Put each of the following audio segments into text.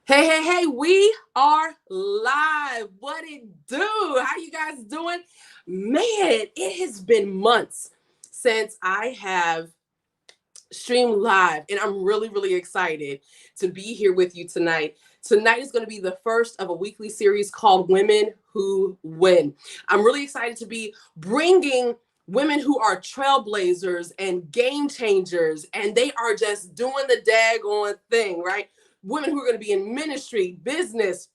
Hey, we are live. What it do? How you guys doing? Man, it has been months since I have streamed live, and I'm really excited to be here with you tonight. Tonight is going to be the first of a weekly series called Women Who Win. I'm really excited to be bringing women who are trailblazers and game changers, and they are just doing the daggone thing, right? Women who are going to be in ministry, business,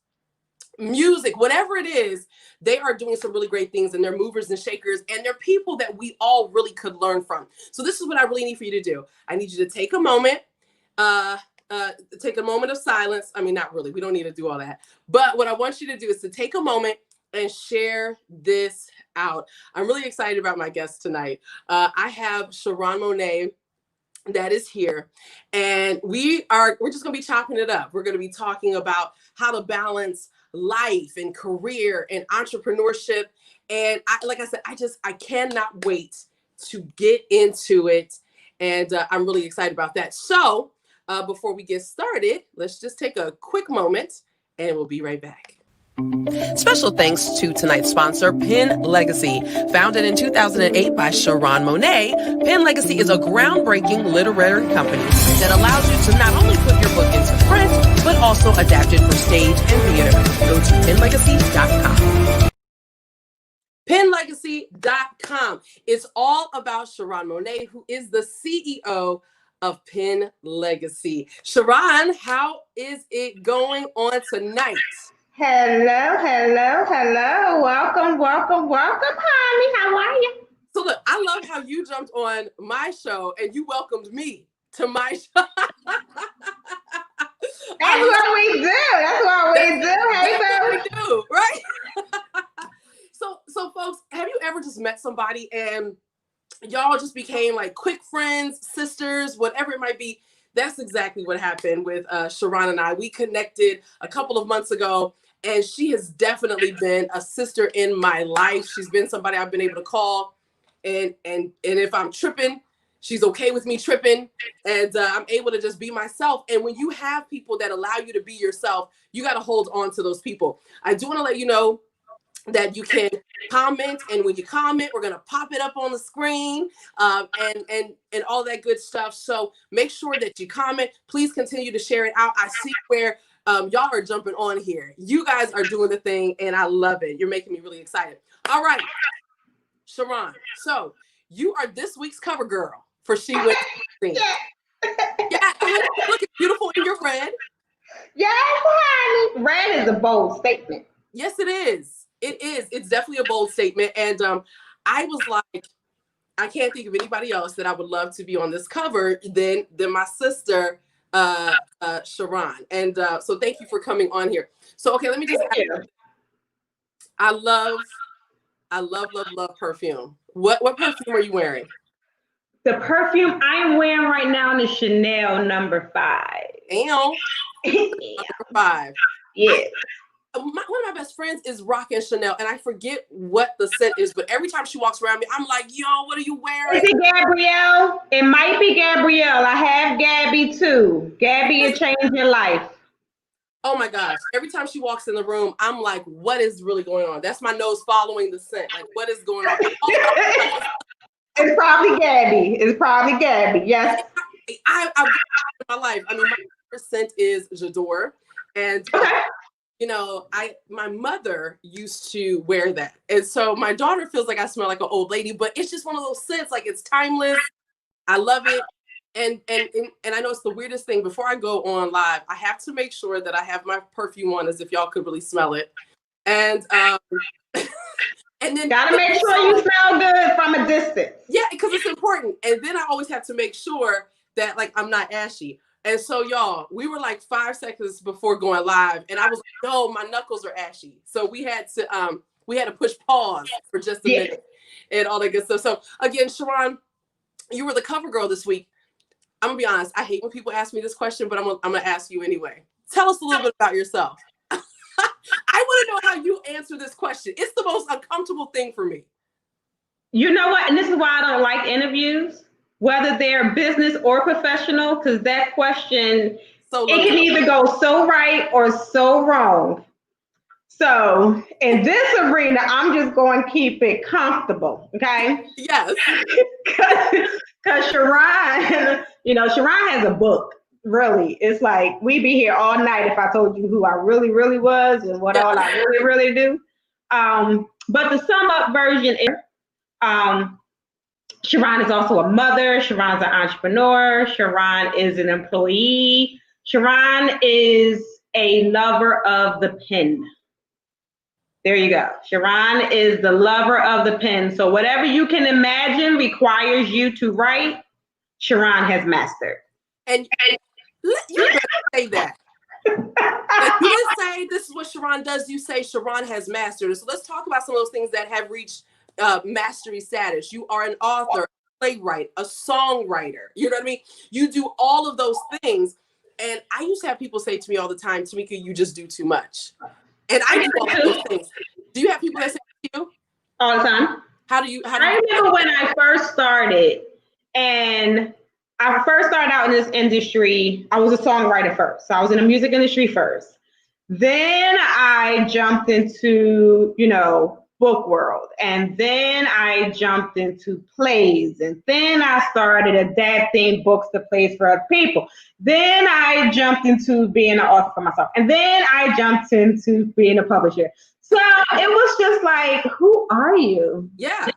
music, whatever it is, they are doing some really great things, and they're movers and shakers, and they're people that we all really could learn from. So this is what I really need for you to do. I need you to take a moment, take a moment of silence. I mean, not really, we don't need to do all that. But what I want you to do is to take a moment and share this out. I'm really excited about my guest tonight. I have Charron Monaye that is here, and we're just going to be chopping it up. We're going to be talking about how to balance life and career and entrepreneurship, and like I said, I cannot wait to get into it, and I'm really excited about that. So before we get started, let's just take a quick moment and we'll be right back. Special thanks to tonight's sponsor, Pen Legacy. Founded in 2008 by Charron Monaye, Pen Legacy is a groundbreaking literary company that allows you to not only put your book into print, but also adapt it for stage and theater. Go to penlegacy.com. Penlegacy.com. It's all about Charron Monaye, who is the CEO of Pen Legacy. Charron, how is it going on tonight? Hello. Welcome, honey. How are you? So look, I love how you jumped on my show and you welcomed me to my show. That's what we do. Hey, baby. We do, right? So folks, have you ever just met somebody and y'all just became like quick friends, sisters, whatever it might be? That's exactly what happened with Charron and I. We connected a couple of months ago, and she has definitely been a sister in my life. She's been somebody I've been able to call, and if I'm tripping, she's okay with me tripping, and I'm able to just be myself. And when you have people that allow you to be yourself, you got to hold on to those people. I do want to let you know that you can comment, and when you comment, we're gonna pop it up on the screen, and all that good stuff. So make sure that you comment. Please continue to share it out. I see where y'all are jumping on here. You guys are doing the thing, and I love it. You're making me really excited. All right, Charron. So you are this week's cover girl for She Went. Yeah, looking beautiful in your red. Yes, honey. Red is a bold statement. Yes, it is. It is. It's definitely a bold statement. And I was like, I can't think of anybody else that I would love to be on this cover than my sister, Charron. And so thank you for coming on here. So, okay, let me just ask you. I love perfume. What perfume are you wearing? The perfume I'm wearing right now is Chanel number 5. Damn. Number 5. Yeah. One of my best friends is rocking Chanel, and I forget what the scent is, but every time she walks around me, I'm like, yo, what are you wearing? Is it Gabrielle? It might be Gabrielle. I have Gabby too. Gabby will change your life. Oh my gosh. Every time she walks in the room, I'm like, what is really going on? That's my nose following the scent. Like, what is going on? It's probably Gabby. Yes. I've my life. I mean, my favorite scent is J'adore. And you know, my mother used to wear that. And so my daughter feels like I smell like an old lady, but it's just one of those scents, like it's timeless. I love it. And I know it's the weirdest thing. Before I go on live, I have to make sure that I have my perfume on, as if y'all could really smell it. And and then gotta make sure you smell good from a distance. Yeah, because it's important. And then I always have to make sure that like I'm not ashy. And so y'all, we were like 5 seconds before going live, and I was like, no, my knuckles are ashy. So we had to push pause for just a minute and all that good stuff. So again, Charron, you were the cover girl this week. I'm gonna be honest, I hate when people ask me this question, but I'm gonna ask you anyway. Tell us a little bit about yourself. I want to know how you answer this question. It's the most uncomfortable thing for me. You know what? And this is why I don't like interviews, whether they're business or professional, because that question So It can either go so right or so wrong. So in this arena, I'm just going to keep it comfortable, okay? yes. Because Charron, Charron has a book. Really, it's like we'd be here all night if I told you who I really, really was and what Yeah. all I really, really do. But the sum up version is, Charron is also a mother. Charron's an entrepreneur. Charron is an employee. Charron is a lover of the pen. There you go. Charron is the lover of the pen. So whatever you can imagine requires you to write, Charron has mastered. And you better say that. Like, you didn't say this is what Charron does. You say Charron has mastered. So let's talk about some of those things that have reached mastery status. You are an author, a playwright, a songwriter. You know what I mean? You do all of those things. And I used to have people say to me all the time, Tamika, you just do too much. And I do all of those things. Do you have people that say to you? All the time. How do you I remember when I first started, and I first started out in this industry, I was a songwriter first. So I was in the music industry first. Then I jumped into, book world. And then I jumped into plays. And then I started adapting books to plays for other people. Then I jumped into being an author for myself. And then I jumped into being a publisher. So it was just like, who are you? Yeah.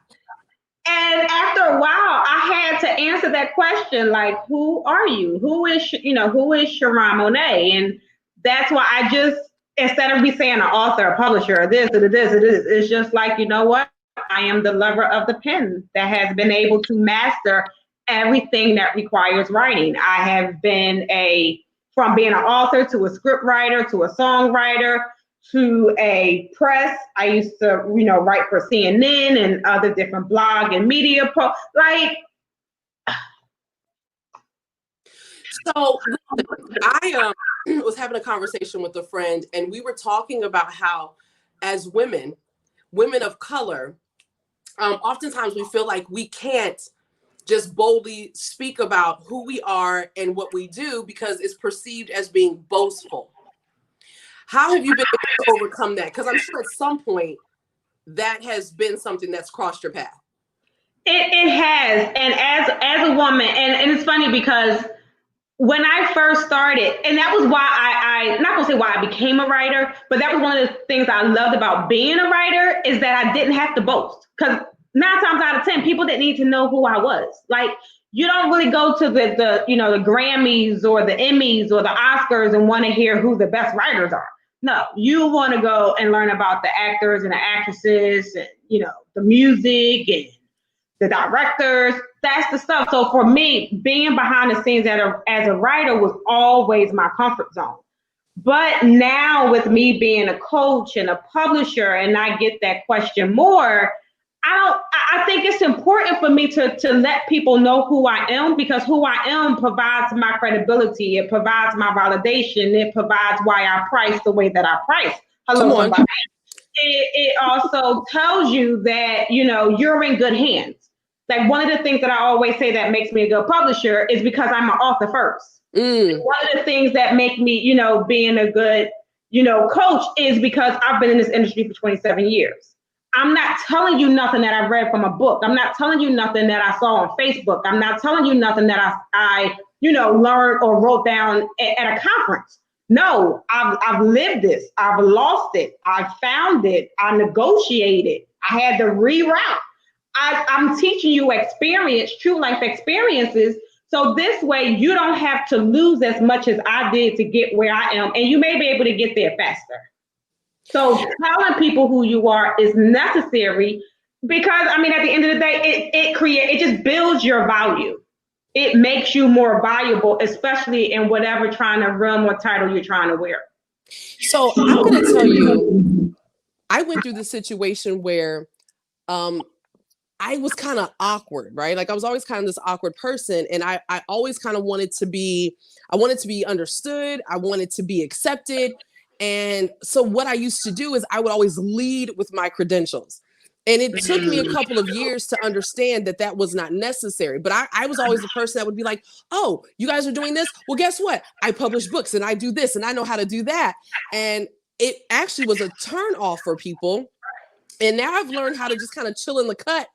And after a while, I had to answer that question, like, who are you? Who is Charron Monaye? And that's why I just, instead of me saying an author, a publisher, or this, or this, it's just like, you know what? I am the lover of the pen that has been able to master everything that requires writing. I have been from being an author to a script writer to a songwriter to a press. I used to, write for CNN and other different blog and media So I was having a conversation with a friend, and we were talking about how, as women of color, oftentimes we feel like we can't just boldly speak about who we are and what we do because it's perceived as being boastful. How have you been able to overcome that? Because I'm sure at some point that has been something that's crossed your path. It has. And as a woman, and it's funny because when I first started, and that was why I not gonna say why I became a writer, but that was one of the things I loved about being a writer is that I didn't have to boast. Because 9 times out of 10, people didn't need to know who I was. Like, you don't really go to the Grammys or the Emmys or the Oscars and want to hear who the best writers are. No, you want to go and learn about the actors and the actresses and, the music and the directors. That's the stuff. So for me, being behind the scenes as a writer was always my comfort zone. But now with me being a coach and a publisher, and I get that question more, I think it's important for me to let people know who I am, because who I am provides my credibility. It provides my validation. It provides why I price the way that I price. Hello, somebody. It also tells you that, you're in good hands. Like, one of the things that I always say that makes me a good publisher is because I'm an author first. One of the things that make me, being a good, coach is because I've been in this industry for 27 years. I'm not telling you nothing that I read from a book. I'm not telling you nothing that I saw on Facebook. I'm not telling you nothing that I learned or wrote down at a conference. No, I've lived this. I've lost it. I found it. I negotiated. I had to reroute. I'm teaching you true life experiences. So this way you don't have to lose as much as I did to get where I am. And you may be able to get there faster. So telling people who you are is necessary because, at the end of the day, it just builds your value. It makes you more valuable, especially in whatever realm or title you're trying to wear. So I'm going to tell you, I went through this situation where I was kind of awkward, right? Like, I was always kind of this awkward person, and I always kind of wanted to be understood. I wanted to be accepted. And so what I used to do is I would always lead with my credentials. And it took me a couple of years to understand that that was not necessary. But I was always the person that would be like, oh, you guys are doing this? Well, guess what? I publish books and I do this and I know how to do that. And it actually was a turn off for people. And now I've learned how to just kind of chill in the cut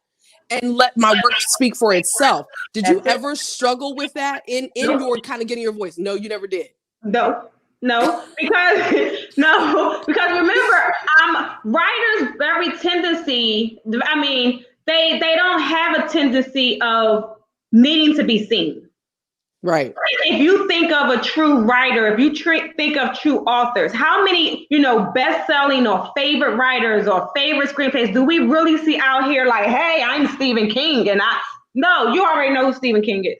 and let my work speak for itself. Did you ever struggle with that in your kind of getting your voice? No, you never did. No, because remember, writers' very tendency. I mean, they don't have a tendency of needing to be seen. Right. If you think of a true writer, if you think of true authors, how many, best-selling or favorite writers or favorite screenplays do we really see out here? Like, hey, I'm Stephen King, and no, you already know who Stephen King is.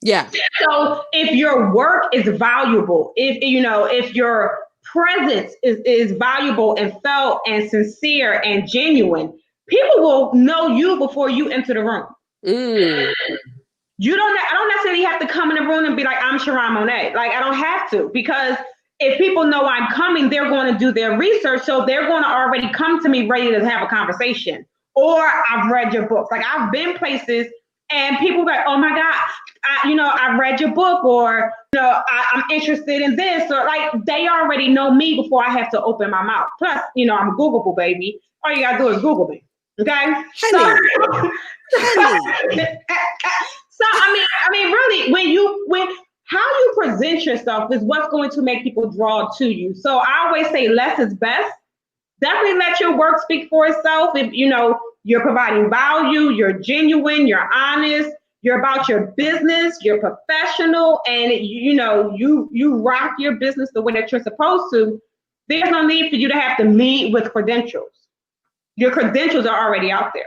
Yeah. So if your work is valuable, if your presence is valuable and felt and sincere and genuine, people will know you before you enter the room. I don't necessarily have to come in the room and be like, I'm Charron Monaye. Like, I don't have to, because if people know I'm coming, they're going to do their research. So they're going to already come to me ready to have a conversation. Or I've read your books. Like, I've been places and people like, oh my God, I read your book, or, I'm interested in this, or like, they already know me before I have to open my mouth. Plus, I'm Googleable, baby. All you gotta do is Google me. Okay. Honey. So I mean, really, how you present yourself is what's going to make people draw to you. So I always say less is best. Definitely let your work speak for itself. If you're providing value, you're genuine, you're honest, you're about your business, you're professional, and you rock your business the way that you're supposed to, there's no need for you to have to lead with credentials. Your credentials are already out there.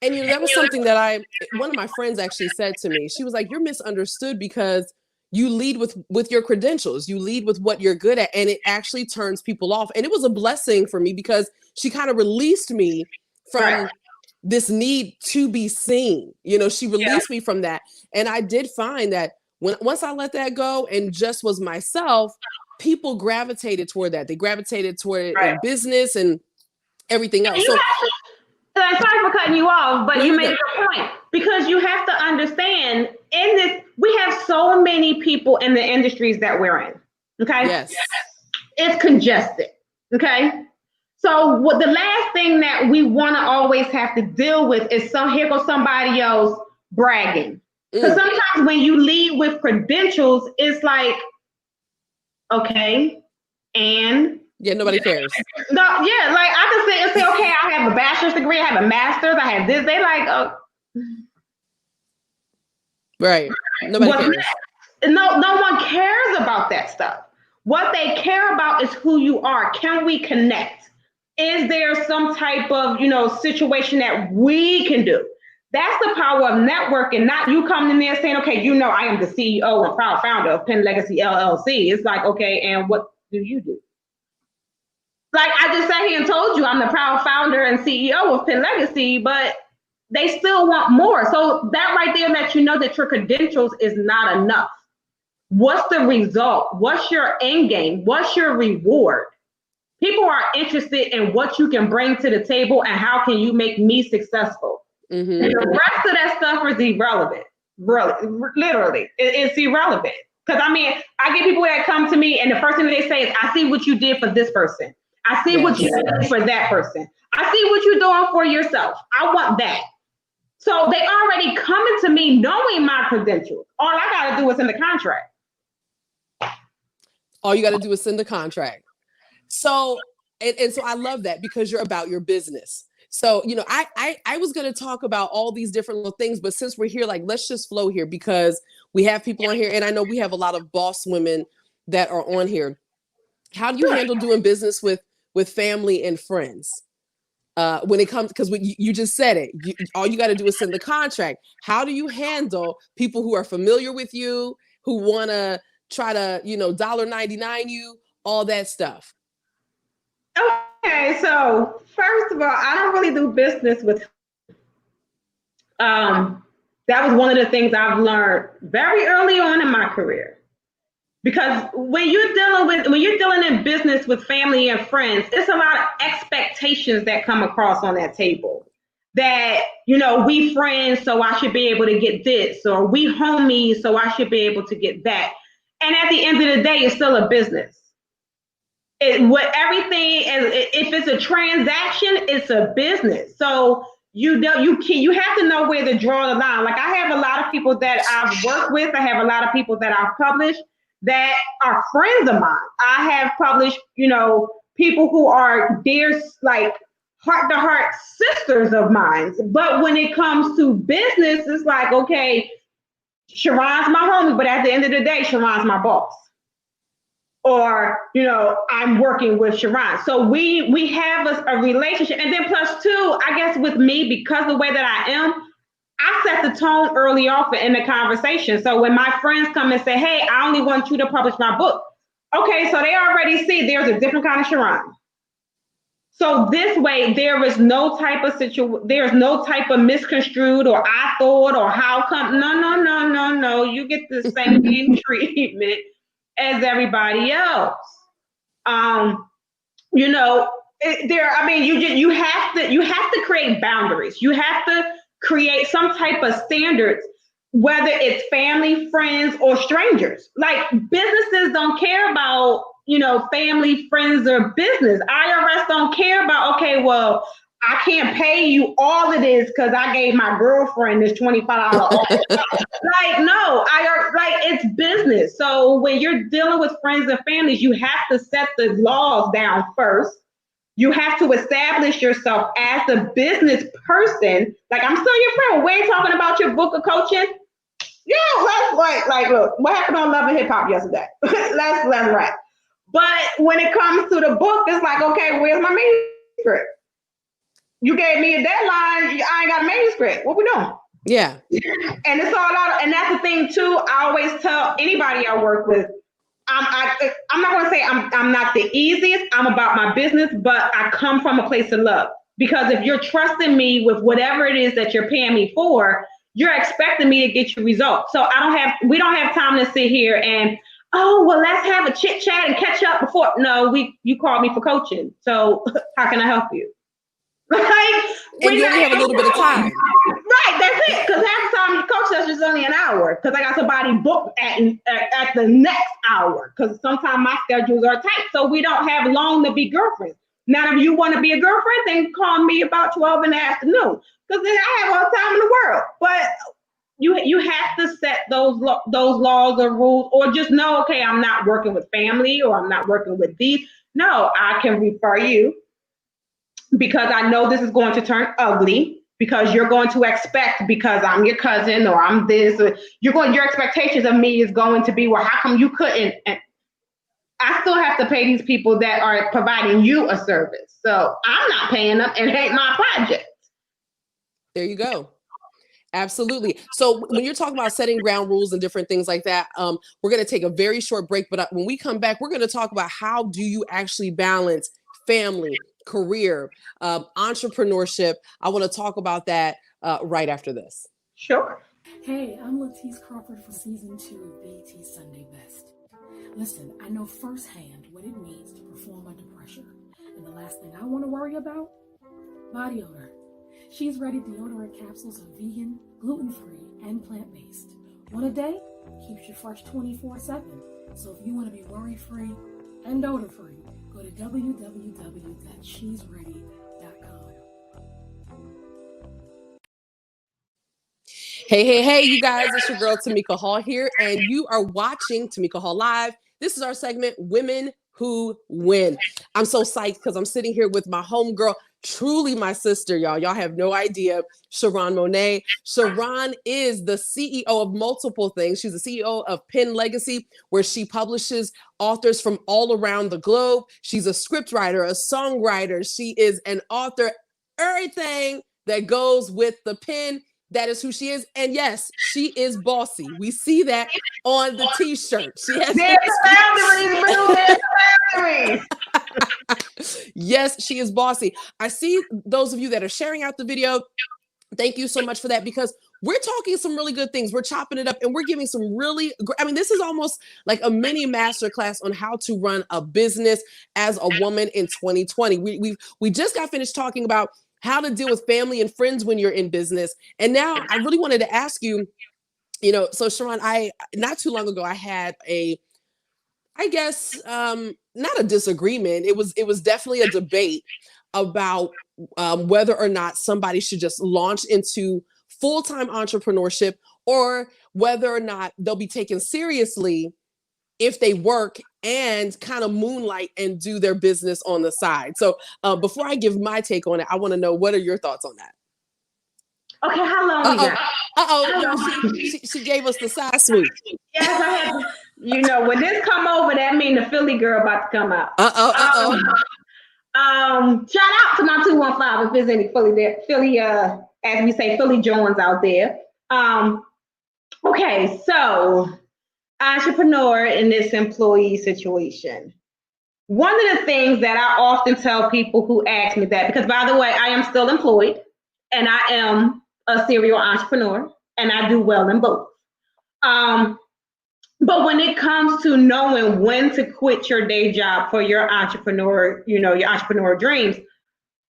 And that was something that one of my friends actually said to me. She was like, you're misunderstood because you lead with your credentials. You lead with what you're good at, and it actually turns people off. And it was a blessing for me because she kind of released me from this need to be seen. She released me from that. And I did find that once I let that go and just was myself, people gravitated toward that. They gravitated toward it in business and everything else. Sorry for cutting you off, but you made a point, because you have to understand, in this, we have so many people in the industries that we're in. Okay. Yes. It's congested. Okay. So the last thing that we want to always have to deal with is here goes somebody else bragging. Because sometimes when you lead with credentials, it's like, okay, and yeah, nobody cares. No, yeah, like I can sit and say, okay, I have a bachelor's degree, I have a master's, I have this. They like, oh, right. Nobody cares. No one cares about that stuff. What they care about is who you are. Can we connect? Is there some type of, situation that we can do? That's the power of networking, not you coming in there saying, okay, I am the CEO and proud founder of Penn Legacy LLC. It's like, okay, and what do you do? Like, I just sat here and told you I'm the proud founder and CEO of Penn Legacy, but they still want more. So that right there lets you know that your credentials is not enough. What's the result? What's your end game? What's your reward? People are interested in what you can bring to the table and how can you make me successful. And the rest of that stuff is irrelevant. Really, literally, it's irrelevant. Because I get people that come to me and the first thing they say is, I see what you did for this person. I see what you did for that person. I see what you're doing for yourself. I want that. So they already coming to me knowing my credentials. All I got to do is send the contract. All you got to do is send the contract. So, and so I love that, because you're about your business. So, I was going to talk about all these different little things, but since we're here, like, let's just flow here, because we have people on here, and I know we have a lot of boss women that are on here. How do you handle doing business with family and friends? When it comes, because you just said it, all you got to do is send the contract. How do you handle people who are familiar with you, who want to try to, $1.99 you, all that stuff? Okay, so first of all, I don't really do business with. That was one of the things I've learned very early on in my career, Because when you're dealing in business with family and friends, it's a lot of expectations that come across on that table. That, we friends, so I should be able to get this, or we homies, so I should be able to get that. And at the end of the day, it's still a business. If it's a transaction, it's a business. So you have to know where to draw the line. Like, I have a lot of people that I've worked with. I have a lot of people that I've published that are friends of mine. I have published, people who are dear, like, heart-to-heart sisters of mine. But when it comes to business, it's like, okay, Charron's my homie, but at the end of the day, Charron's my boss. Or, I'm working with Charron. So we have a relationship. And then plus two, I guess with me, because the way that I am, I set the tone early off in the conversation. So when my friends come and say, hey, I only want you to publish my book. Okay, so they already see there's a different kind of Charron. So this way, there is no type of misconstrued or I thought or how come. No. You get the same treatment as everybody else. You have to create boundaries. You have to create some type of standards, whether it's family, friends, or strangers. Like, businesses don't care about, family, friends, or business. IRS don't care about, okay, well, I can't pay you all of this because I gave my girlfriend this $25 off. Like, no, it's business. So when you're dealing with friends and families, you have to set the laws down first. You have to establish yourself as a business person. Like, I'm still your friend. We ain't talking about your book of coaching. Yeah, look, what happened on Love and Hip Hop yesterday? let's wrap. But when it comes to the book, it's like, okay, where's my manuscript? You gave me a deadline. I ain't got a manuscript. What we doing? Yeah. And it's all out. And that's the thing too. I always tell anybody I work with, I'm not going to say I'm not the easiest. I'm about my business, but I come from a place of love. Because if you're trusting me with whatever it is that you're paying me for, you're expecting me to get you results. So we don't have time to sit here and, oh, well, let's have a chit chat and catch up before. No, you called me for coaching. So how can I help you? And you only have a little bit of time. Right, that's it. Because half the time your coach session is only an hour. Because I got somebody booked at the next hour. Because sometimes my schedules are tight. So we don't have long to be girlfriends. Now, if you want to be a girlfriend, then call me about 12 in the afternoon. Because then I have all the time in the world. But you have to set those laws or rules, or just know, okay, I'm not working with family, or I'm not working with these. No, I can refer you, because I know this is going to turn ugly, because you're going to expect, because I'm your cousin or I'm this, or your expectations of me is going to be, well, how come you couldn't? And I still have to pay these people that are providing you a service. So I'm not paying them, and it ain't my project. There you go. Absolutely. So when you're talking about setting ground rules and different things like that, we're going to take a very short break. But when we come back, we're going to talk about how do you actually balance family, career, entrepreneurship. I want to talk about that right after this. Sure. Hey, I'm Latisse Crawford for season 2 of BET Sunday Best. Listen, I know firsthand what it means to perform under pressure. And the last thing I want to worry about? Body odor. She's Ready Deodorant capsules are vegan, gluten-free, and plant-based. One a day keeps you fresh 24/7. So if you want to be worry-free and odor-free, go to www.shesready.com. Hey, you guys, it's your girl Tamika Hall here, and you are watching Tamika Hall Live. This is our segment, Women Who Win. I'm so psyched because I'm sitting here with my homegirl, truly my sister, y'all. Y'all have no idea, Charron Monaye. Charron is the CEO of multiple things. She's the CEO of Pen Legacy, where she publishes authors from all around the globe. She's a scriptwriter, a songwriter. She is an author, everything that goes with the pen. That is who she is. And yes, she is bossy. We see that on the t-shirt. She has boundaries. Yes, she is bossy. I see those of you that are sharing out the video. Thank you so much for that, because we're talking some really good things. We're chopping it up and we're giving some really, I mean, this is almost like a mini masterclass on how to run a business as a woman in 2020. We just got finished talking about how to deal with family and friends when you're in business. And now I really wanted to ask you, so Charron, not too long ago, I had I guess, not a disagreement. It was definitely a debate about whether or not somebody should just launch into full-time entrepreneurship, or whether or not they'll be taken seriously if they work and kind of moonlight and do their business on the side. So before I give my take on it, I want to know, what are your thoughts on that? Okay, how long we got? No, she gave us the side sweep. Yes, I have. When this come over, that means the Philly girl about to come out. Shout out to my 215 if there's any Philly, as we say, Philly Jones out there. Okay, so entrepreneur in this employee situation. One of the things that I often tell people who ask me that, because by the way, I am still employed and I am a serial entrepreneur and I do well in both. But when it comes to knowing when to quit your day job for your entrepreneur, your entrepreneur dreams,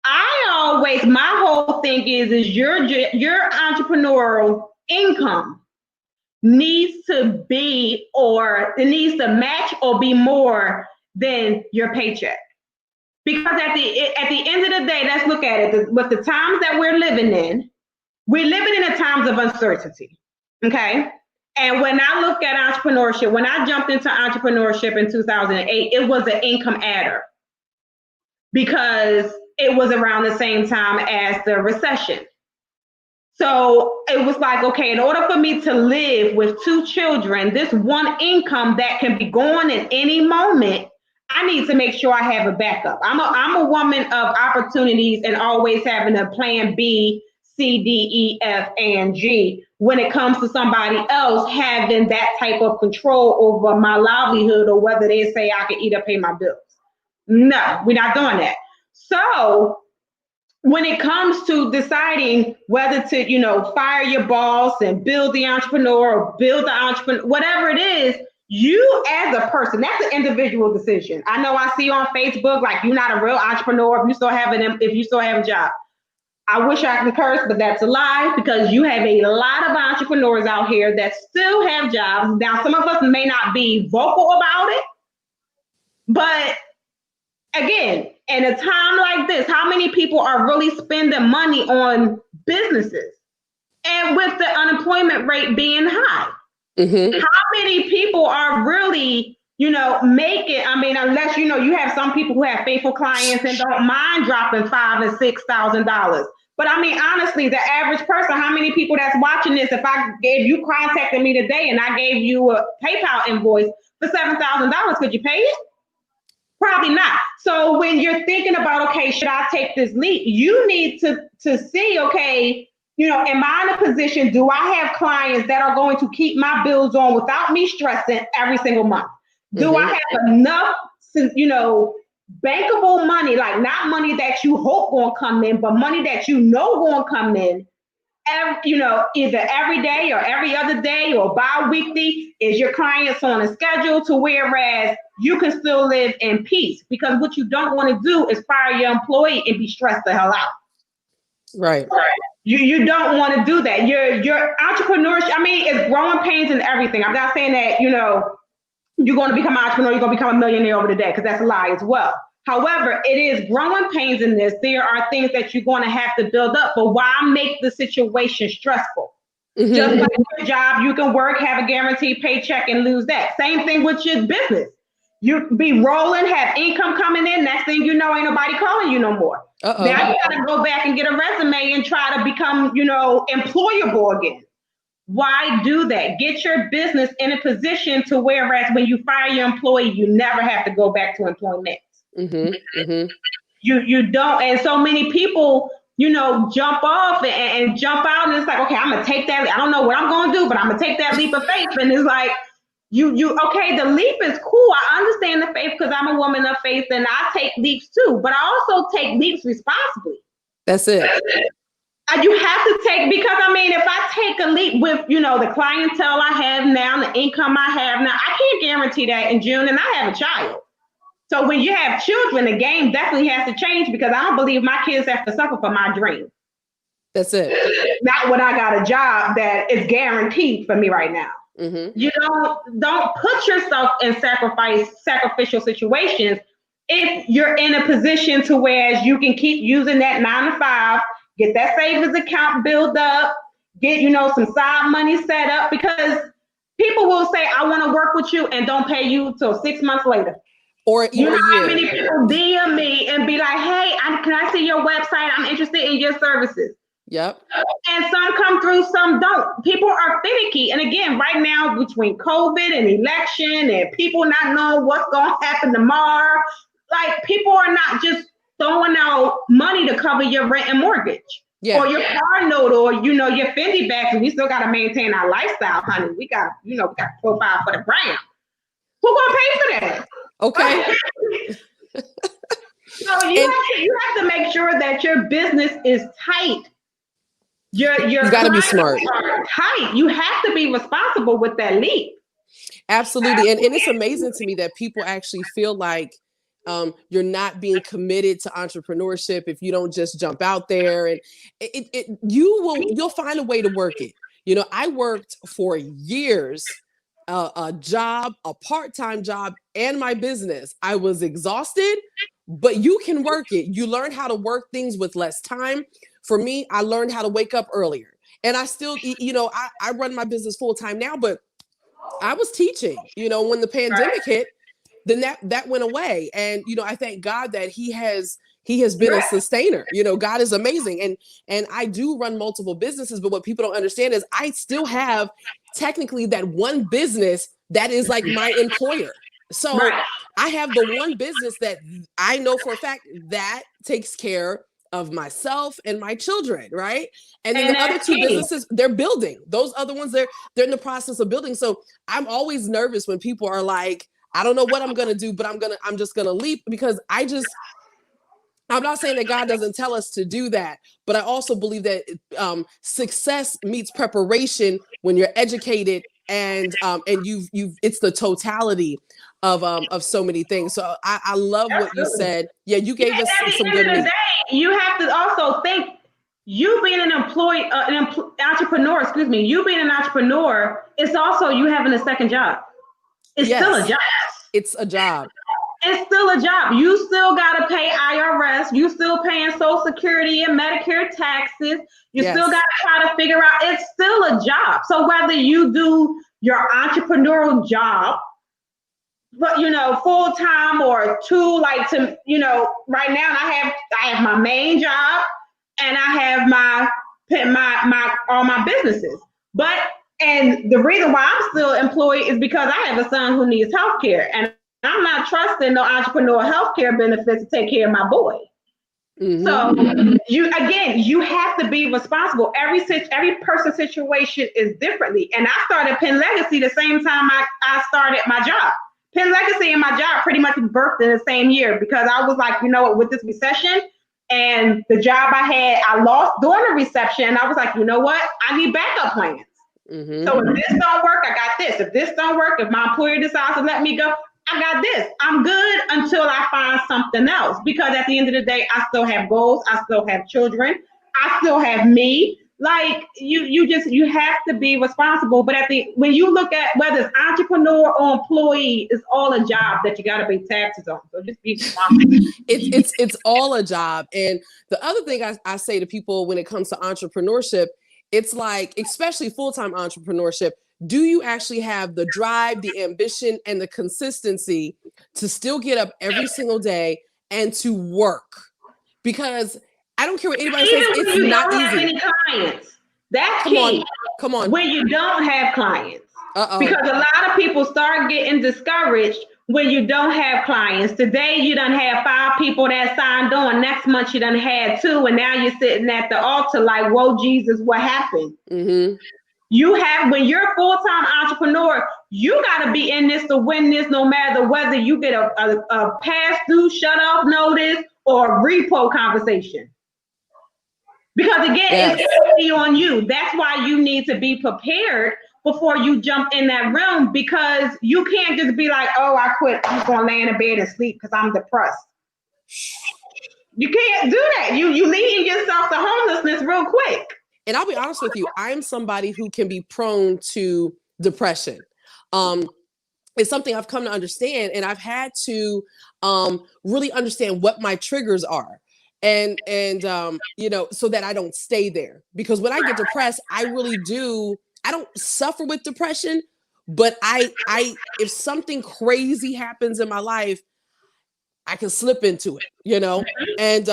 my whole thing is your entrepreneurial income needs to be, or it needs to match or be more than your paycheck. Because at the end of the day, let's look at it. With the times that we're living in the times of uncertainty, okay? And when I look at entrepreneurship, when I jumped into entrepreneurship in 2008, it was an income adder because it was around the same time as the recession. So it was like, okay, in order for me to live with 2 children, this one income that can be gone at any moment, I need to make sure I have a backup. I'm a woman of opportunities and always having a plan B, C, D, E, F, and G when it comes to somebody else having that type of control over my livelihood, or whether they say I can either pay my bills. No, we're not doing that. So when it comes to deciding whether to, fire your boss and build the entrepreneur or build the entrepreneur, whatever it is, you as a person, that's an individual decision. I know I see on Facebook, like, you're not a real entrepreneur if you still have a job. I wish I could curse, but that's a lie, because you have a lot of entrepreneurs out here that still have jobs. Now, some of us may not be vocal about it, but again, in a time like this, how many people are really spending money on businesses? And with the unemployment rate being high, how many people are really, making, unless, you have some people who have faithful clients and don't mind dropping $5,000 and $6,000. But honestly, the average person, how many people that's watching this, if you contacted me today and I gave you a PayPal invoice for $7,000, could you pay it? Probably not. So when you're thinking about, okay, should I take this leap? You need to see, okay, am I in a position, do I have clients that are going to keep my bills on without me stressing every single month? Do I have enough, bankable money, like not money that you hope won't come in, but money that won't come in, either every day or every other day or bi-weekly? Is your clients on a schedule to whereas you can still live in peace? Because what you don't want to do is fire your employee and be stressed the hell out. Right. You don't want to do that. Your entrepreneurship, it's growing pains and everything. I'm not saying that, you're going to become an entrepreneur, you're going to become a millionaire over the day, because that's a lie as well. However, it is growing pains in this. There are things that you're going to have to build up, but why make the situation stressful? Just like your job, you can work, have a guaranteed paycheck, and lose that. Same thing with your business. You be rolling, have income coming in. Next thing you know, ain't nobody calling you no more. Now you got to go back and get a resume and try to become, employable again. Why do that? Get your business in a position to whereas when you fire your employee, you never have to go back to employment. You don't. And so many people, jump off and jump out, and it's like, okay, I'm going to take that. I don't know what I'm going to do, but I'm going to take that leap of faith. And it's like, okay, the leap is cool. I understand the faith because I'm a woman of faith and I take leaps too, but I also take leaps responsibly. That's it. You have to take, because I mean, if I take a leap with, the clientele I have now, the income I have now, I can't guarantee that in June, and I have a child. So when you have children, the game definitely has to change, because I don't believe my kids have to suffer for my dream. That's it. Not when I got a job that is guaranteed for me right now. Mm-hmm. You don't put yourself in sacrificial situations if you're in a position to where you can keep using that 9 to 5, get that savings account built up, get some side money set up, because people will say, I want to work with you, and don't pay you till 6 months later. Or even a year. How many people DM me and be like, hey, can I see your website? I'm interested in your services. Yep. And some come through, some don't. People are finicky. And again, right now, between COVID and election and people not knowing what's going to happen tomorrow, like, people are not just throwing out money to cover your rent and mortgage. Yeah. Or your car note, or your Fendi bags. We still got to maintain our lifestyle, honey. We got to profile for the brand. Who gonna pay for that? Okay. So you have to make sure that your business is tight. You got to be smart. Tight. You have to be responsible with that leap. Absolutely. And it's amazing to me that people actually feel like you're not being committed to entrepreneurship if you don't just jump out there, and you'll find a way to work it. I worked for years, a job, a part-time job, and my business. I was exhausted, but you can work it. You learn how to work things with less time. For me, I learned how to wake up earlier, and I still, I run my business full time now, but I was teaching, when the pandemic hit, then that went away. And, I thank God that he has been a sustainer. God is amazing. And I do run multiple businesses, but what people don't understand is I still have technically that one business that is like my employer. So I have the one business that I know for a fact that takes care of myself and my children, right? And then the other two businesses, they're building. Those other ones, they're in the process of building. So I'm always nervous when people are like, I don't know what I'm gonna do, but I'm just gonna leap, because I'm not saying that God doesn't tell us to do that, but I also believe that success meets preparation when you're educated, and you've it's the totality of so many things. So I love what you said. Yeah, you gave us some good meat. You have to also think, you being an entrepreneur, you being an entrepreneur, it's also you having a second job. It's still a job. It's a job. It's still a job. You still got to pay IRS. You still paying Social Security and Medicare taxes. You still got to try to figure out, it's still a job. So whether you do your entrepreneurial job, but full time, or two, right now I have my main job, and I have all my businesses. And the reason why I'm still employed is because I have a son who needs healthcare, and I'm not trusting no entrepreneur healthcare benefits to take care of my boy. Mm-hmm. So you have to be responsible. Every person's situation is differently. And I started Penn Legacy the same time I started my job. Penn Legacy and my job pretty much birthed in the same year, because I was like, with this recession and the job I lost during the recession, and I was like, I need backup plans. Mm-hmm. So if this don't work, I got this. If this don't work, if my employer decides to let me go, I got this. I'm good until I find something else, because at the end of the day, I still have goals. I still have children. I still have me. Like, you have to be responsible. But when you look at whether it's entrepreneur or employee, it's all a job that you got to pay taxes on. So just be responsible. It's all a job. And the other thing I say to people when it comes to entrepreneurship, it's like, especially full-time entrepreneurship, do you actually have the drive, the ambition, and the consistency to still get up every single day and to work? Because I don't care what anybody says, it's not easy. Any clients. That's key. Come on. When you don't have clients. Because a lot of people start getting discouraged when you don't have clients. Today, you done have 5 people that signed on. Next month, you done had 2. And now you're sitting at the altar like, whoa, Jesus, what happened? Mm-hmm. When you're a full-time entrepreneur, you got to be in this to win this, no matter whether you get a past due shut off notice or a repo conversation. Because again, it's only on you. That's why you need to be prepared before you jump in that realm, because you can't just be like, oh, I quit. I'm just gonna lay in a bed and sleep because I'm depressed. You can't do that. You leading yourself to homelessness real quick. And I'll be honest with you, I'm somebody who can be prone to depression. It's something I've come to understand, and I've had to really understand what my triggers are. And you know, so that I don't stay there. Because when I get depressed, I don't suffer with depression, but I if something crazy happens in my life, I can slip into it, you know? And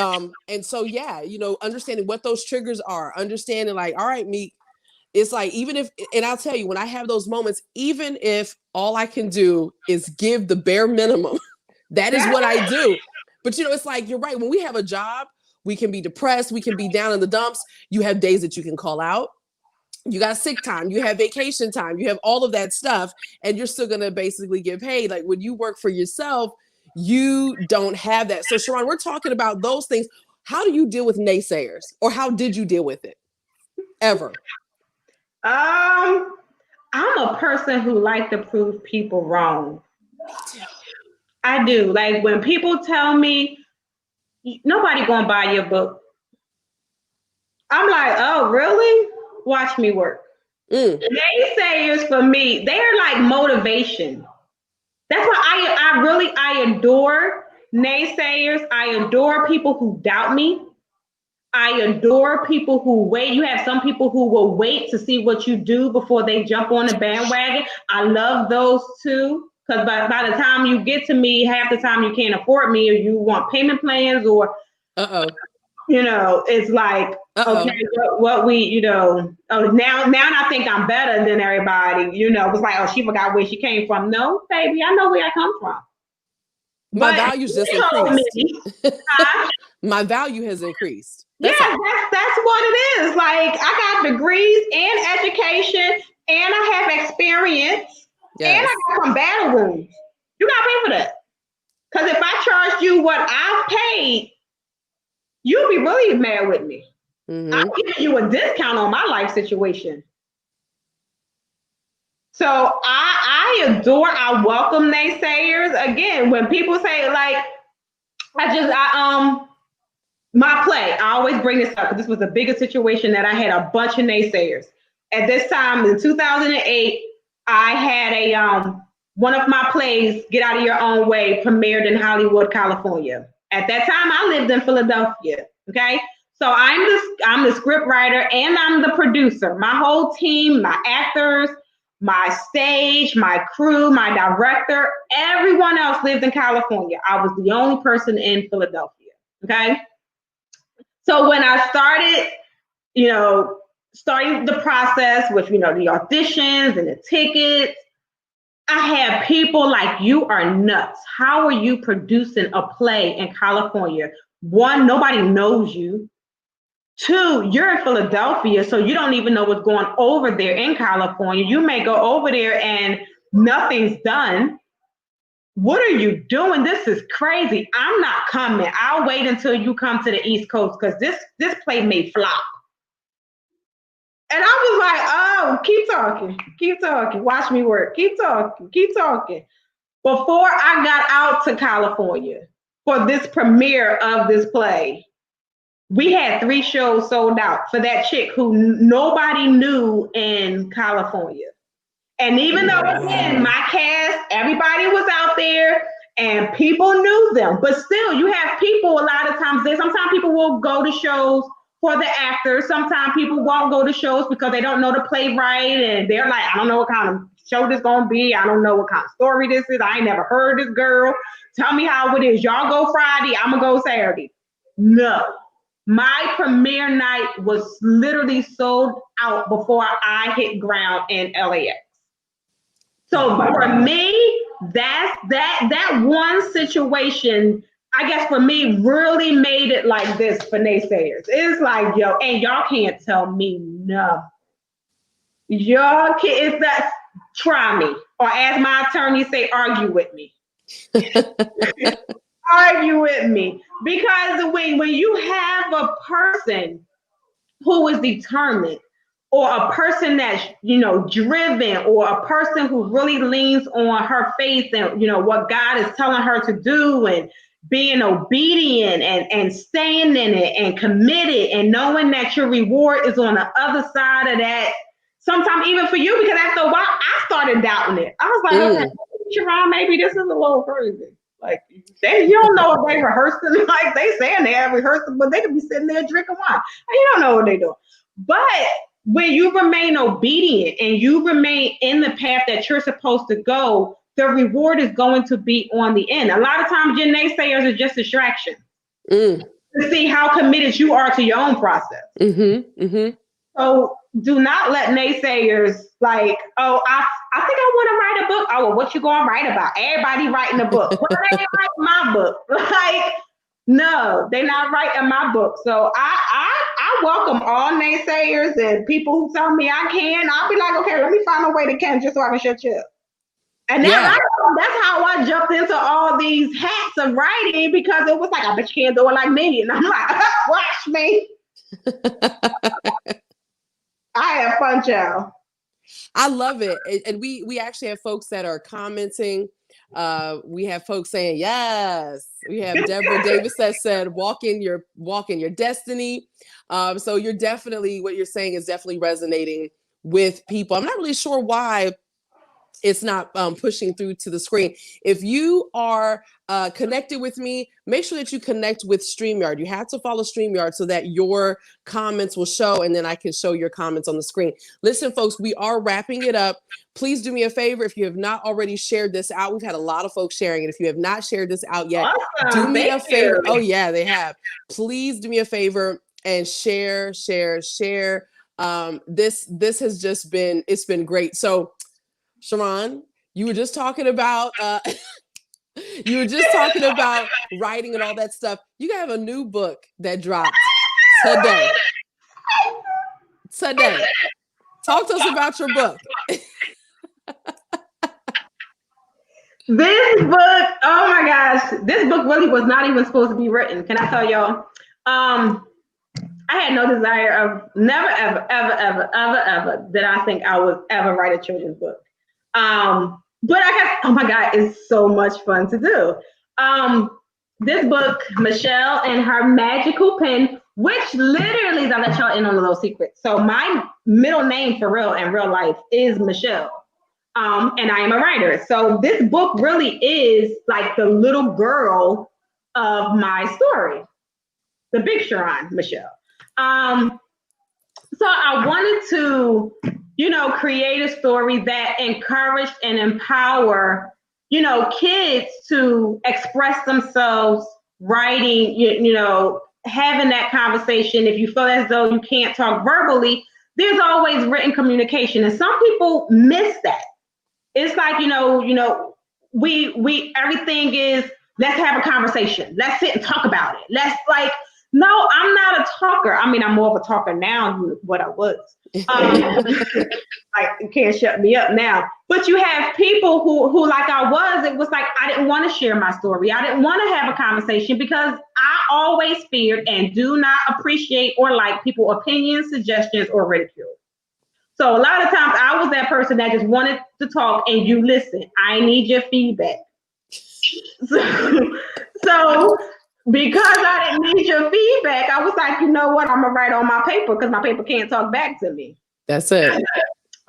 so yeah, you know, understanding what those triggers are, understanding like, all right, Meek, it's like, even if, and I'll tell you, when I have those moments, even if all I can do is give the bare minimum, that is what I do. But you know, it's like, you're right. When we have a job, we can be depressed, we can be down in the dumps. You have days that you can call out. You got sick time, you have vacation time, you have all of that stuff, and you're still going to basically get paid. Like when you work for yourself, you don't have that. So Charron, we're talking about those things. How do you deal with naysayers, or how did you deal with it ever? I'm a person who likes to prove people wrong. I do. Like when people tell me nobody gonna buy your book, I'm like, oh really? Watch me work. Naysayers for me, they're like motivation. That's why I adore naysayers. I adore people who doubt me. I adore people who wait. You have some people who will wait to see what you do before they jump on the bandwagon. I love those too. Because by the time you get to me, half the time you can't afford me, or you want payment plans, or you know, it's like, okay, what we, you know, oh, now I think I'm better than everybody, you know. It's like, oh, she forgot where she came from. No, baby, I know where I come from. My value's just increased. My value has increased. That's what it is. Like, I got degrees and education, and I have experience, and I got some battle wounds. You gotta pay for that. Because if I charged you what I've paid, you'll be really mad with me. I'm giving you a discount on my life situation. So I welcome naysayers. Again, when people say like, my play, I always bring this up because this was the biggest situation that I had a bunch of naysayers. At this time in 2008, I had one of my plays, Get Out of Your Own Way, premiered in Hollywood, California. At that time, I lived in Philadelphia. Okay, so I'm the script writer and I'm the producer. My whole team, my actors, my stage, my crew, my director, everyone else lived in California. I was the only person in Philadelphia. Okay, so when I started, you know, starting the process with, you know, the auditions and the tickets, I had people like, you are nuts. How are you producing a play in California? One, nobody knows you. Two, you're in Philadelphia, so you don't even know what's going over there in California. You may go over there and nothing's done. What are you doing? This is crazy. I'm not coming. I'll wait until you come to the East Coast because this play may flop. And I was like, oh, keep talking, watch me work, keep talking. Before I got out to California for this premiere of this play, we had 3 shows sold out for that chick who nobody knew in California. And even though, again, my cast, everybody was out there and people knew them, but still you have people a lot of times, sometimes people will go to shows for the actors. Sometimes people won't go to shows because they don't know the playwright and they're like, I don't know what kind of show this gonna be. I don't know what kind of story this is. I ain't never heard this girl. Tell me how it is. Y'all go Friday, I'm gonna go Saturday. No. My premiere night was literally sold out before I hit ground in LAX. So for me, that one situation, I guess for me, really made it like this for naysayers. It's like, yo, and y'all can't tell me no. Y'all can't, it's that, try me. Or as my attorney say, argue with me. Argue with me. Because when you have a person who is determined, or a person that's, driven, or a person who really leans on her faith and, what God is telling her to do, and being obedient and staying in it and committed, and knowing that your reward is on the other side of that. Sometimes even for you, because after a while, I started doubting it. I was like, okay, Charron, maybe this is a little crazy. Like, you don't know if they rehearsing, like they saying they have rehearsing, but they could be sitting there drinking wine. And you don't know what they're doing. But when you remain obedient and you remain in the path that you're supposed to go, the reward is going to be on the end. A lot of times your naysayers are just distractions to see how committed you are to your own process. So do not let naysayers like, oh, I think I want to write a book. Oh, well, what you going to write about? Everybody writing a book. Well, they ain't writing my book. Like, no, they're not writing my book. So I welcome all naysayers and people who tell me I can. I'll be like, okay, let me find a way to can just so I can shut you up. And that's how I jumped into all these hats of writing, because it was like, I bet you can't do it like me. And I'm like, watch me. I have fun, child. I love it. And we actually have folks that are commenting. We have folks saying yes. We have Deborah Davis that said walk in your destiny. So you're definitely, what you're saying is definitely resonating with people. I'm not really sure why it's not pushing through to the screen. If you are connected with me, make sure that you connect with StreamYard. You have to follow StreamYard so that your comments will show, and then I can show your comments on the screen. Listen, folks, we are wrapping it up. Please do me a favor. If you have not already shared this out, we've had a lot of folks sharing it. If you have not shared this out yet, do me a favor. Oh yeah, they have. Please do me a favor and share. This has just been, it's been great. So Charron, you were just talking about writing and all that stuff. You have a new book that dropped today. Talk to us about your book. This book, oh my gosh, this book really was not even supposed to be written. Can I tell y'all? I had no desire of never, ever that I think I would ever write a children's book. But I guess, oh my God, it's so much fun to do. This book, Michelle and Her Magical Pen, which literally, I'll let y'all in on a little secret. So my middle name for real in real life is Michelle. And I am a writer. So this book really is like the little girl of my story, the big Charron, Michelle. So I wanted to, create a story that encouraged and empower, kids to express themselves, writing, having that conversation. If you feel as though you can't talk verbally, there's always written communication. And some people miss that. It's like, we everything is, let's have a conversation. Let's sit and talk about it. No, I'm not a talker. I mean, I'm more of a talker now than what I was. Like, you can't shut me up now. But you have people who like I was, it was like, I didn't want to share my story. I didn't want to have a conversation because I always feared and do not appreciate or like people's opinions, suggestions, or ridicule. So a lot of times I was that person that just wanted to talk and you listen. I need your feedback. So because I didn't need your feedback, I was like, you know what? I'm going to write on my paper because my paper can't talk back to me. That's it.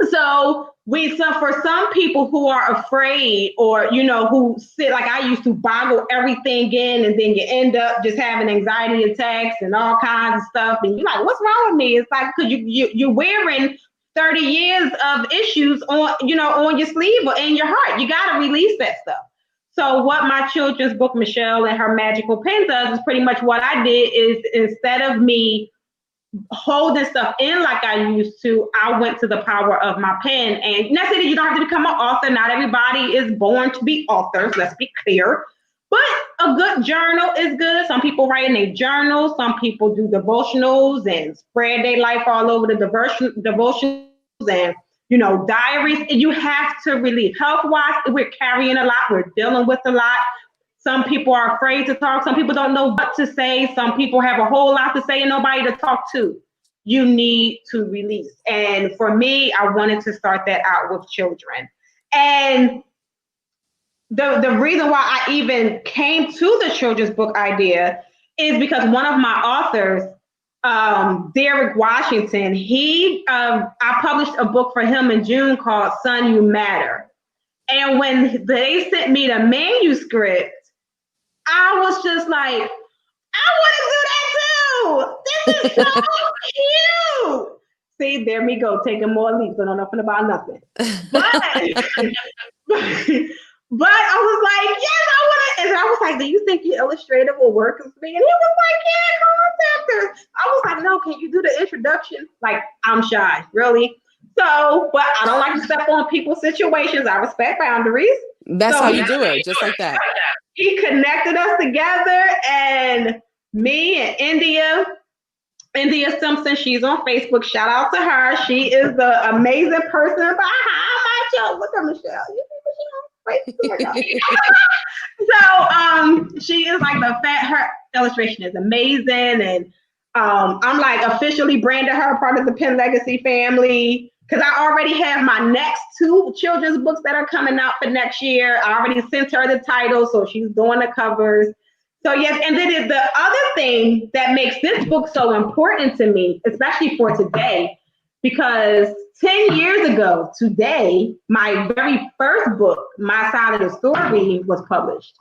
So for some people who are afraid or, who sit like I used to boggle everything in, and then you end up just having anxiety attacks and all kinds of stuff. And you're like, what's wrong with me? It's like, because you're wearing 30 years of issues on your sleeve or in your heart. You got to release that stuff. So what my children's book, Michelle and Her Magical Pen, does is pretty much what I did is, instead of me holding stuff in like I used to, I went to the power of my pen. And not saying that you don't have to become an author. Not everybody is born to be authors, let's be clear. But a good journal is good. Some people write in their journals. Some people do devotionals and spread their life all over the devotionals and diaries. And you have to relieve. Health-wise, we're carrying a lot. We're dealing with a lot. Some people are afraid to talk. Some people don't know what to say. Some people have a whole lot to say and nobody to talk to. you need to release. And for me, I wanted to start that out with children. And the reason why I even came to the children's book idea is because one of my authors, Derek Washington, I published a book for him in June called Son, You Matter. And when they sent me the manuscript, I was just like, I want to do that too. This is so cute. See, there we go, taking more leaps. I don't know nothing about nothing. But I was like, yes, I want to. And I was like, do you think your illustrator will work with me? And he was like, yeah, contact her. I was like, no, can you do the introduction? Like, I'm shy, really. So, but I don't like to step on people's situations. I respect boundaries. That's how you do it, just like that. He connected us together, and me and India Simpson, she's on Facebook. Shout out to her. She is the amazing person. But how about you? Look at Michelle. You see Michelle? So she is like her illustration is amazing, and I'm like officially branded her part of the Pen Legacy family, because I already have my next 2 children's books that are coming out for next year. I already sent her the title, so she's doing the covers. So yes, and then the other thing that makes this book so important to me, especially for today, because 10 years ago today, my very first book, My Side of the Story, was published.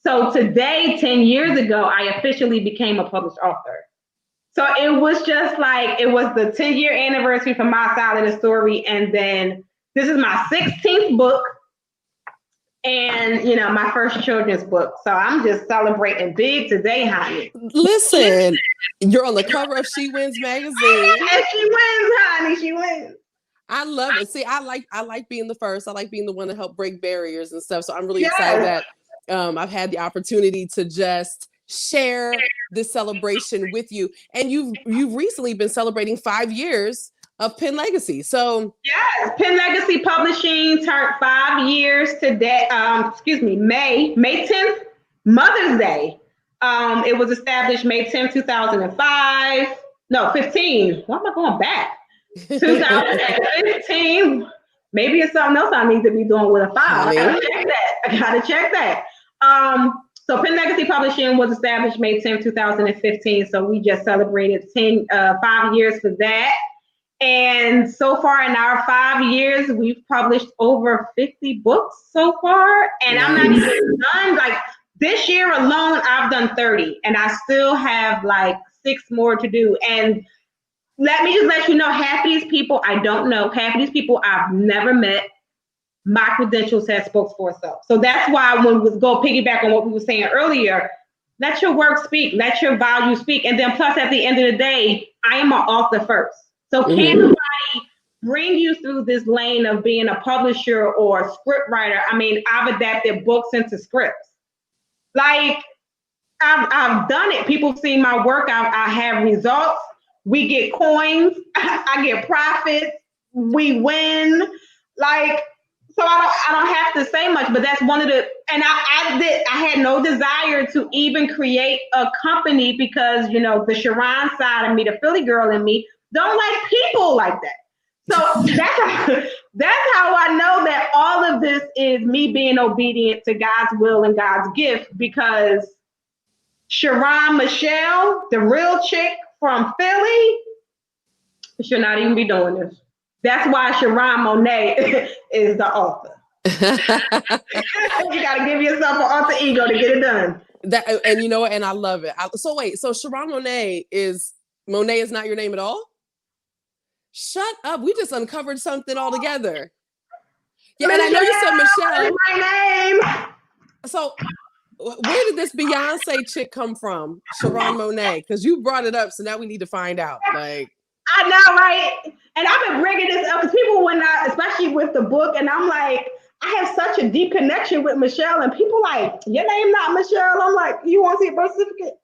So today, 10 years ago, I officially became a published author. So it was just like, it was the 10-year anniversary for My Side of the Story. And then this is my 16th book. And, you know, my first children's book. So I'm just celebrating big today, honey. Listen, you're on the cover of She Wins magazine. And she wins, honey. She wins. I love it. See, I like being the first. I like being the one to help break barriers and stuff. So I'm really excited that I've had the opportunity to just share this celebration with you. And you've recently been celebrating 5 years of Pen Legacy. So yes, Pen Legacy Publishing turned 5 years today. May 10th, Mother's Day. It was established May 10th, 2005. No, 15. Why am I going back? 2015. Maybe it's something else I need to be doing with a file. I gotta check that. So Pen Legacy Publishing was established May 10th, 2015. So we just celebrated 5 years for that. And so far in our 5 years, we've published over 50 books so far. And I'm not even done. Like this year alone, I've done 30. And I still have like 6 more to do. And let me just let you know, half of these people I don't know. Half of these people I've never met. My credentials have spoke for itself. So that's why when we go piggyback on what we were saying earlier, let your work speak, let your value speak. And then plus at the end of the day, I am an author first. So can nobody bring you through this lane of being a publisher or a script writer? I mean, I've adapted books into scripts. Like I've done it. People see my work. I have results. We get coins. I get profits. We win. Like, so I don't have to say much, but that's one of the, and I had no desire to even create a company because, you know, the Charron side of me, the Philly girl in me, don't like people like that. So that's how I know that all of this is me being obedient to God's will and God's gift, because Charron Michelle, the real chick from Philly, should not even be doing this. That's why Charron Monaye is the author. You got to give yourself an alter ego to get it done. And you know what? And I love it. So wait, so Charron Monaye is not your name at all? Shut up. We just uncovered something altogether. Yeah, Michelle, and I know you said Michelle. Is my name. So where did this Beyonce chick come from? Charron Monaye? Because you brought it up, so now we need to find out. Like, I know, right? And I've been bringing this up because people, especially with the book, and I'm like, I have such a deep connection with Michelle, and people like, your name not Michelle. I'm like, you want to see a birth certificate?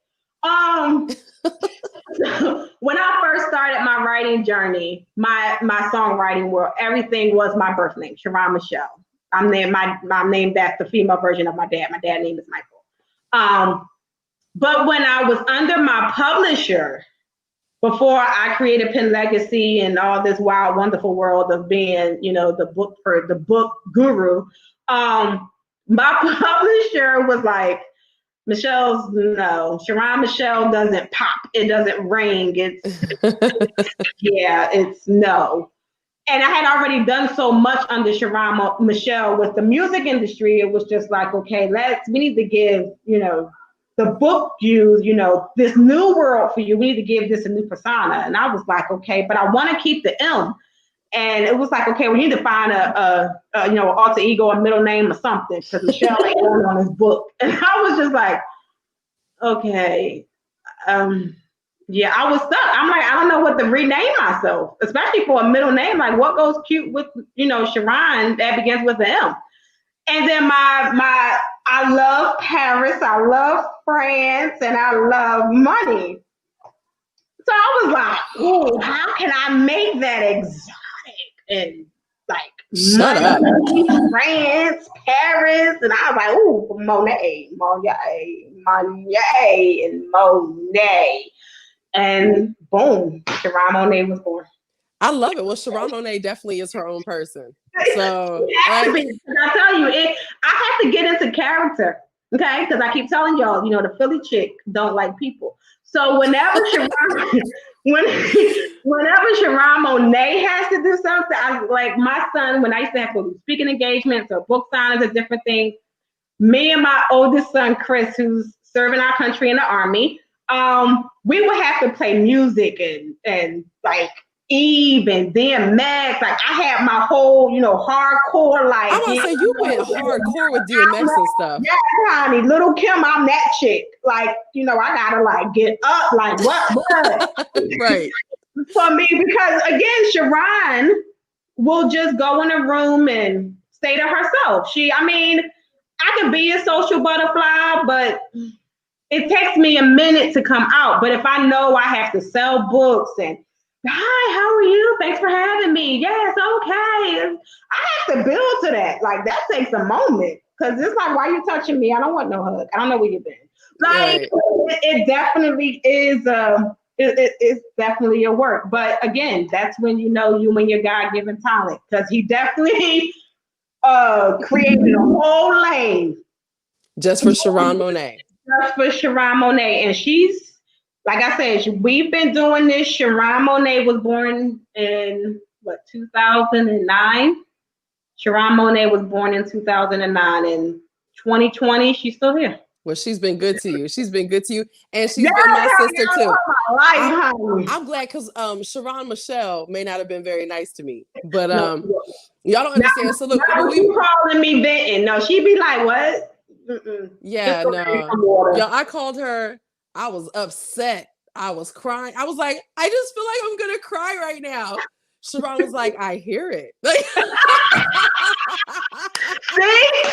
When I first started my writing journey, my songwriting world, everything was my birth name, Charron Michelle. I'm named after the female version of my dad. My dad's name is Michael. But when I was under my publisher, before I created Pen Legacy and all this wild, wonderful world of being, the book guru, my publisher was like, Charron Michelle doesn't pop. It doesn't ring. It's no. And I had already done so much under Charron Michelle with the music industry. It was just like, okay, we need to give, the book this new world for you. We need to give this a new persona. And I was like, okay, but I want to keep the M. And it was like, okay, we need to find a alter ego, a middle name or something, because Michelle ain't going on this book. And I was just like, okay, I was stuck. I'm like, I don't know what to rename myself, especially for a middle name. Like, what goes cute with Charron that begins with an M? And then I love Paris, I love France, and I love money. So I was like, ooh, how can I make that exotic? And like money, France, Paris, and I was like, ooh, Monaye, and Monaye. And boom, Charron Monaye was born. I love it. Well, Charron Monaye definitely is her own person. So I tell you, I have to get into character, okay? Because I keep telling y'all, the Philly chick don't like people. So whenever Charron Monaye has to do something, I like my son, when I used to have to do speaking engagements or book signings or different things, me and my oldest son, Chris, who's serving our country in the Army, we would have to play music and like Eve and DMX. Like I had my whole, hardcore like. I want to say you went hardcore with DMX and stuff. Yeah, honey, Little Kim, I'm that chick. Like, I gotta like get up, like what? Right. For me, because again, Charron will just go in a room and stay to herself. I can be a social butterfly, but it takes me a minute to come out. But if I know I have to sell books and hi, how are you? Thanks for having me. Yes, okay. I have to build to that. Like that takes a moment. Cause it's like, why are you touching me? I don't want no hug. I don't know where you've been. Like it definitely is it's definitely a work. But again, that's when when your God-given talent. Cause he definitely created a whole lane. Just for Charron Monaye. Just for Charron Monaye. And she's, like I said, we've been doing this. Charron Monaye was born in 2009? Charron Monaye was born in 2009. In 2020, she's still here. Well, she's been good to you. She's been good to you. And she's been my sister too. I'm glad because Charron Michelle may not have been very nice to me. But y'all don't understand. So look, you calling me Benton. No, she'd be like, what? Mm-mm. Yeah, no. Yo, I called her. I was upset. I was crying. I was like, I just feel like I'm gonna cry right now. Charron was like, I hear it.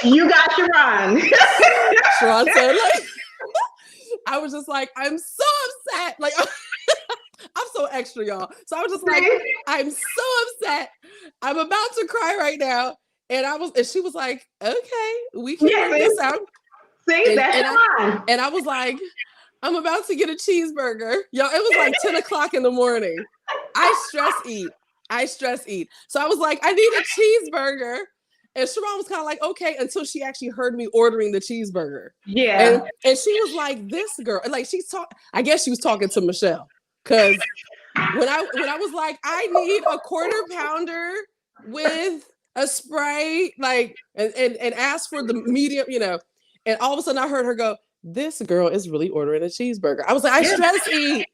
See, you got Charron. Charron said, I was just like, I'm so upset. Like, I'm so extra, y'all. So I was just like, I'm so upset. I'm about to cry right now. And she was like, okay, we can work this out. See, that's fine. And I was like, I'm about to get a cheeseburger. Y'all, it was like 10 o'clock in the morning. I stress eat. So I was like, I need a cheeseburger. And Charron was kind of like, okay, until she actually heard me ordering the cheeseburger. Yeah. And she was like, this girl, like I guess she was talking to Michelle. Cause when I was like, I need a quarter pounder with a Sprite, like, and ask for the medium, and all of a sudden I heard her go, this girl is really ordering a cheeseburger. I was like, I stress eat.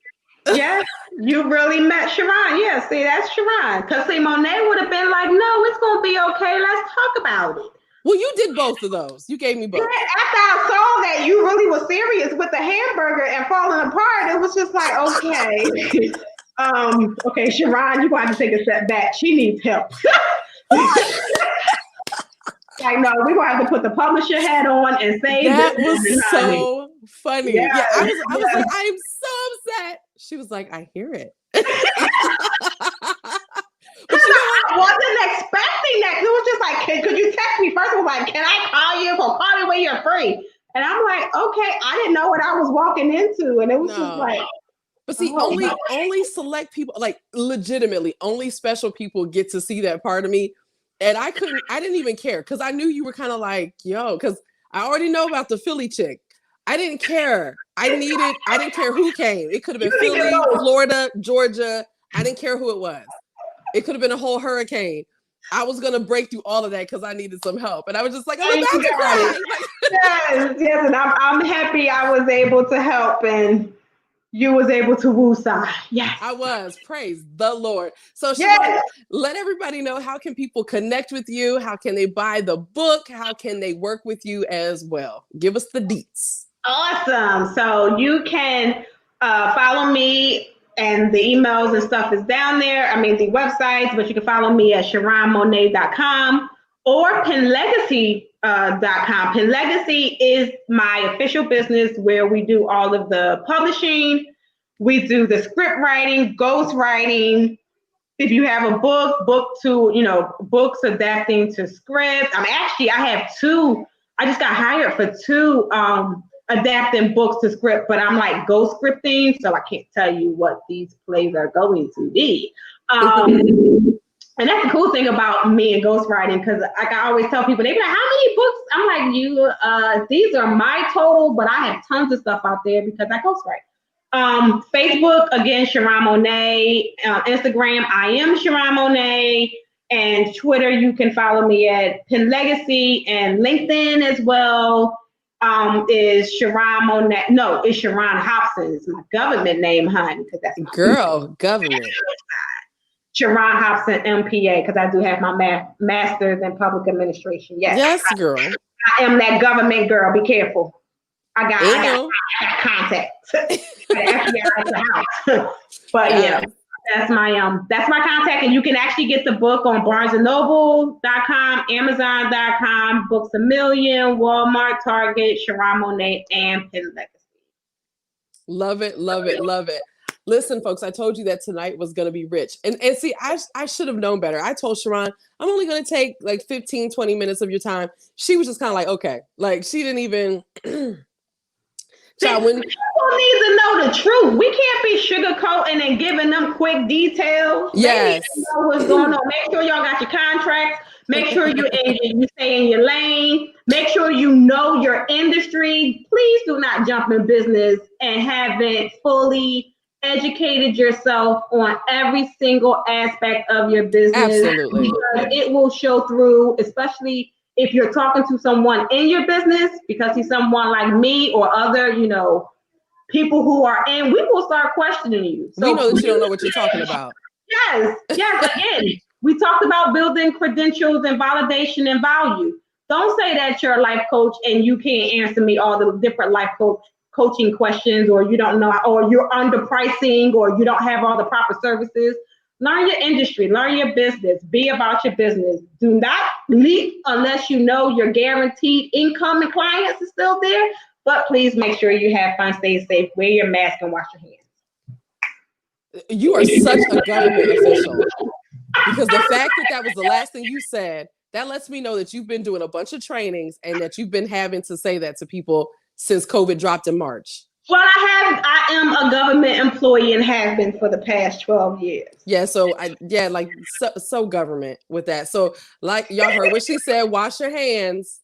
Yes, you really met Charron. Yeah, see, that's Charron. Because Monaye would have been like, no, it's going to be okay. Let's talk about it. Well, you did both of those. You gave me both. Yeah, after I saw that you really were serious with the hamburger and falling apart, it was just like, okay. Okay, Charron, you're going to have to take a step back. She needs help. Like, no, we're going to have to put the publisher hat on and say that was so funny. Yeah, I was like, I am so upset. She was like, I hear it. But I wasn't expecting that. It was just like, could you text me? First, it was like, can I call you? Or call me when you're free. And I'm like, okay, I didn't know what I was walking into. And it was just like, But see, only select people, like legitimately, only special people get to see that part of me. And I didn't even care because I knew you were kind of like, yo, because I already know about the Philly chick. I didn't care. I didn't care who came. It could have been Philly, Florida, Georgia. I didn't care who it was. It could have been a whole hurricane. I was going to break through all of that because I needed some help. And I was just like, I'm about to cry. Yes, and I'm happy I was able to help and you was able to woo-side. Yes. I was. Praise the Lord. So Charron, let everybody know, how can people connect with you? How can they buy the book? How can they work with you as well? Give us the deets. Awesome. So you can follow me, and the emails and stuff is down there. I mean, the websites, but you can follow me at CharronMonaye.com or PenLegacy.com. Pen Legacy is my official business where we do all of the publishing. We do the script writing, ghost writing. If you have a books adapting to scripts. I have two. I just got hired for two adapting books to script, but I'm like ghost scripting, so I can't tell you what these plays are going to be. And that's the cool thing about me and ghostwriting, because like I always tell people, they be like, how many books? I'm like, these are my total, but I have tons of stuff out there because I ghostwrite. Facebook, again, Charron Monaye. Instagram, I am Charron Monaye. And Twitter, you can follow me at Pen Legacy, and LinkedIn as well. Is Charron Monaye? No, it's Charron Hobson. It's my government name, honey, because that's girl government. Charron Hobson MPA, because I do have my master's in public administration. Yes, girl. I am that government girl. Be careful. I got contacts. Actually, I like the house. But yeah, that's my contact, and you can actually get the book on BarnesandNoble.com, Amazon.com, Books A Million, Walmart, Target, Charron Monaye, and Pen Legacy. Love it, love it, love it. Listen, folks, I told you that tonight was going to be rich. And see, I should have known better. I told Charron, I'm only going to take like 15, 20 minutes of your time. She was just kind of like, okay. Like, she didn't even... People need to know the truth. We can't be sugarcoating and giving them quick details. Yes. They need to know what's going on. Make sure y'all got your contracts. Make sure you stay in your lane. Make sure you know your industry. Please do not jump in business and haven't fully educated yourself on every single aspect of your business. Absolutely. Because it will show through, especially if you're talking to someone in your business, because he's someone like me or other, people who are in, we will start questioning you. So we know that you don't know what you're talking about. Yes. Again, we talked about building credentials and validation and value. Don't say that you're a life coach and you can't answer me all the different life coaching questions, or you don't know, or you're underpricing, or you don't have all the proper services. Learn your industry, learn your business, be about your business. Do not leap unless you know your guaranteed income and clients is still there. But please make sure you have fun, stay safe, wear your mask, and wash your hands. You are such a government official. Because the fact that was the last thing you said, that lets me know that you've been doing a bunch of trainings and that you've been having to say that to people since COVID dropped in March. Well, I am a government employee and have been for the past 12 years. Yeah, so so government with that. So like y'all heard what she said, wash your hands.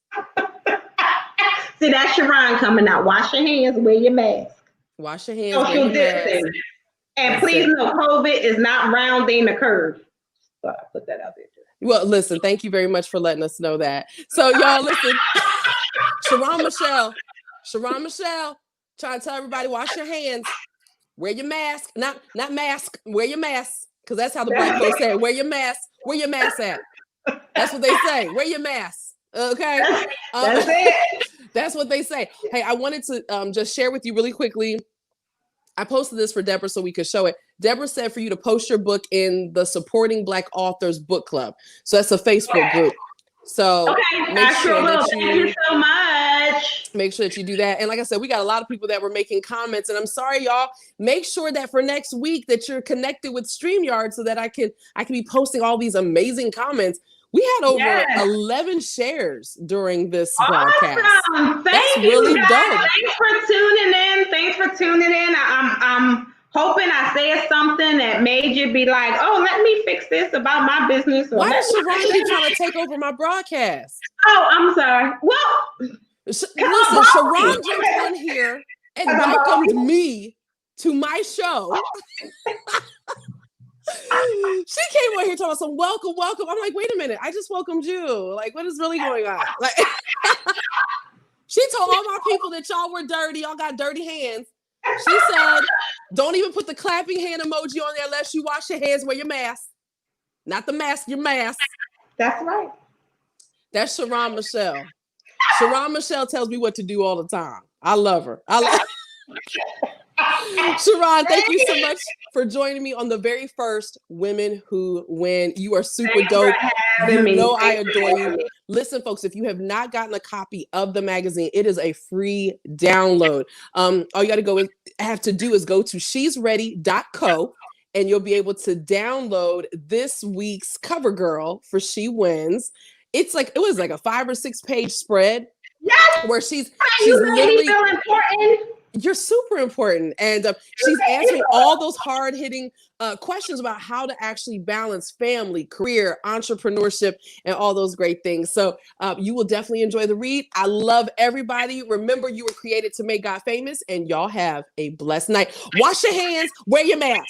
See, that's Charron coming out. Wash your hands, wear your mask. Wash your hands. Social distancing. And that's please know COVID is not rounding the curve. So I put that out there too. Well, listen, thank you very much for letting us know that. So y'all listen, Charron Michelle, trying to tell everybody, wash your hands, wear your mask, not mask, wear your mask, because that's how the black folks say, wear your mask at. That's what they say, wear your mask, okay? That's it. That's what they say. Hey, I wanted to just share with you really quickly. I posted this for Deborah so we could show it. Deborah said for you to post your book in the Supporting Black Authors Book Club. So that's a Facebook group. So make sure that Thank you so much. Make sure that you do that. And like I said, we got a lot of people that were making comments, and I'm sorry, y'all. Make sure that for next week that you're connected with StreamYard so that I can be posting all these amazing comments. We had over 11 shares during this broadcast. Thank you, really dope. Thanks for tuning in. I'm hoping I said something that made you be like, oh, let me fix this about my business. Why does Charron keep trying to take over my broadcast? Oh, I'm sorry. Well, Listen, Charron jumped on here and welcomed me to my show. She came on here talking about some welcome. I'm like, wait a minute, I just welcomed you. Like, what is really going on? Like, she told all my people that y'all were dirty, y'all got dirty hands. She said, don't even put the clapping hand emoji on there unless you wash your hands, wear your mask. Not the mask, your mask. That's right. That's Charron Michelle. Charron Michelle tells me what to do all the time. I love her. Charron, thank you so much for joining me on the very first Women Who Win. You are super dope. You know I adore you. Listen, folks, if you have not gotten a copy of the magazine, it is a free download. All you got to have to do is go to shesready.co and you'll be able to download this week's cover girl for She Wins. It was like a 5 or 6 page spread. Yes, where she's literally feel important. You're super important. And she's answering all those hard-hitting questions about how to actually balance family, career, entrepreneurship, and all those great things. So you will definitely enjoy the read. I love everybody. Remember, you were created to make God famous, and y'all have a blessed night. Wash your hands, wear your mask.